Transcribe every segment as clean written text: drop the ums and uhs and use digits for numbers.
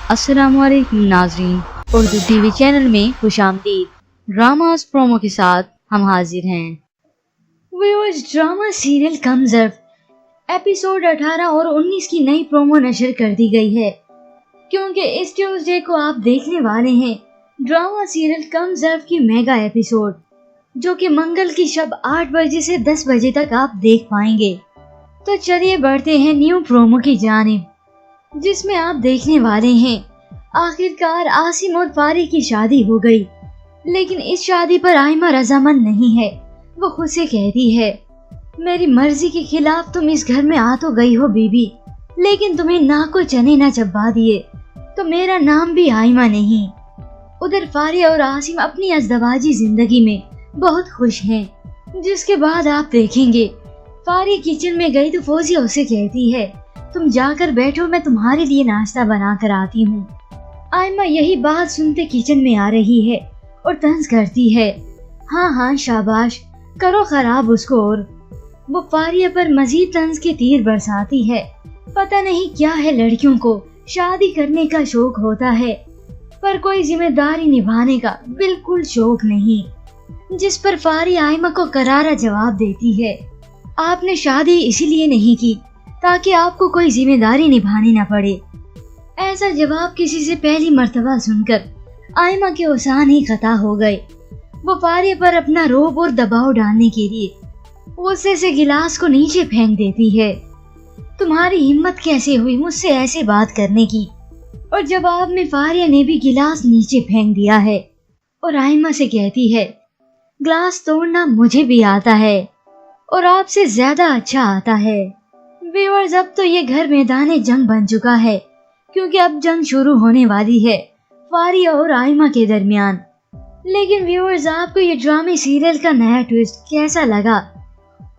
अस्सलाम वालेकुम नाज़रीन, उर्दू टीवी चैनल में खुशामदीद। ड्रामास प्रोमो के साथ हम हाजिर हैं। व्यूअर्स, ड्रामा सीरियल कमज़र्फ एपिसोड 18 और 19 की नई प्रोमो नशर कर दी गई है, क्योंकि इस ट्यूसडे को आप देखने वाले हैं ड्रामा सीरियल कमज़र्फ की मेगा एपिसोड, जो कि मंगल की शब 8 बजे से 10 बजे तक आप देख पाएंगे। तो चलिए बढ़ते हैं न्यू प्रोमो की जानिब, जिसमें आप देखने वाले हैं आखिरकार आसिम और फारी की शादी हो गई, लेकिन इस शादी पर आइमा रजामंद नहीं है। वो खुद से कहती है, मेरी मर्जी के खिलाफ तुम इस घर में आ तो गई हो बीबी, लेकिन तुम्हें नाक को चने ना चबा दिए तो मेरा नाम भी आइमा नहीं। उधर फारी और आसिम अपनी अज़दवाजी जिंदगी में बहुत खुश हैं। जिसके बाद आप देखेंगे फारी किचन में गई तो फौजिया उसे कहती है, तुम जाकर बैठो, मैं तुम्हारे लिए नाश्ता बना कर आती हूँ। आइमा यही बात सुनते किचन में आ रही है और तंज करती है, हाँ हाँ शाबाश, करो खराब उसको। और वो फारिया पर मजीद तंज के तीर बरसाती है। पता नहीं क्या है, लड़कियों को शादी करने का शौक होता है पर कोई जिम्मेदारी निभाने का बिल्कुल शौक नहीं। जिस पर फारी आइमा को करारा जवाब देती है, आपने शादी इसीलिए नहीं की ताकि आपको कोई जिम्मेदारी निभानी न पड़े। ऐसा जवाब किसी से पहली मर्तबा सुनकर आइमा के औसान ही खता हो गए। वो फारिया पर अपना रोब और दबाव डालने के लिए गुस्से से गिलास को नीचे फेंक देती है। तुम्हारी हिम्मत कैसे हुई मुझसे ऐसे बात करने की? और जवाब में फारिया ने भी गिलास नीचे फेंक दिया है और आइमा से कहती है, ग्लास तोड़ना मुझे भी आता है और आपसे ज्यादा अच्छा आता है। व्यूअर्स, अब तो ये घर मैदान जंग बन चुका है, क्योंकि अब जंग शुरू होने वाली है फारिया और आइमा के दरमियान। लेकिन व्यूअर्स, आपको ये ड्रामे सीरियल का नया ट्विस्ट कैसा लगा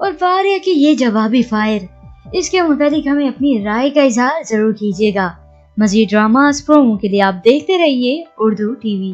और फारिया की ये जवाबी फायर, इसके मुताबिक हमें अपनी राय का इजहार जरूर कीजिएगा। मज़ीद ड्रामास प्रोमो के लिए आप देखते रहिए उर्दू टीवी।